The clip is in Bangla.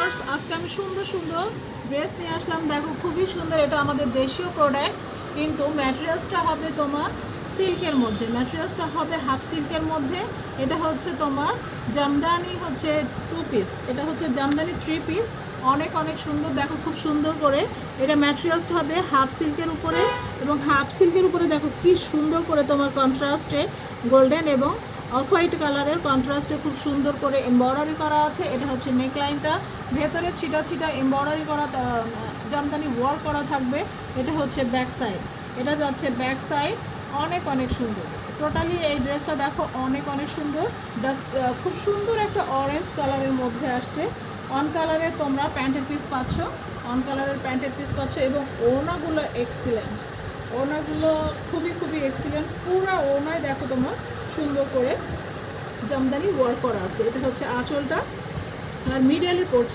ভিউয়ার্স, আজকে আমি সুন্দর সুন্দর ড্রেস নিয়ে আসলাম। দেখো খুবই সুন্দর, এটা আমাদের দেশীয় প্রোডাক্ট, কিন্তু ম্যাটেরিয়ালসটা হবে তোমার সিল্কের মধ্যে, ম্যাটেরিয়ালসটা হবে হাফ সিল্কের মধ্যে। এটা হচ্ছে তোমার জামদানি হচ্ছে 2 পিস, এটা হচ্ছে জামদানি 3 পিস, অনেক অনেক সুন্দর। দেখো খুব সুন্দর করে এটা ম্যাটেরিয়ালসটা হবে হাফ সিল্কের উপরে, এবং হাফ সিল্কের উপরে দেখো কি সুন্দর করে তোমার কন্ট্রাস্টে গোল্ডেন এবং অফ হোয়াইট কালারের কন্ট্রাস্টে খুব সুন্দর করে এমব্রয়ডারি করা আছে। এটা হচ্ছে নেকলাইনটা, ভেতরে ছিটা ছিটা এমব্রয়ডারি করা জামদানি ওয়ার্ক করা থাকবে। এটা হচ্ছে ব্যাক সাইড, এটা যাচ্ছে ব্যাক সাইড, অনেক অনেক সুন্দর। টোটালি এই ড্রেসটা দেখো অনেক অনেক সুন্দর। খুব সুন্দর একটা অরেঞ্জ কালারের মধ্যে আসছে। অন কালারের তোমরা প্যান্টের পিস পাচ্ছ, অন কালারের প্যান্টের পিস পাচ্ছ, এবং ওড়নাগুলো এক্সিলেন্ট, ওড়নাগুলো খুবই খুবই এক্সিলেন্ট। পুরো ওড়নায় দেখো তোমার সুন্দর করে জামদানি ওয়ার্ক করা আছে। এটা হচ্ছে আঁচলটা, আর মিডলে পড়ছে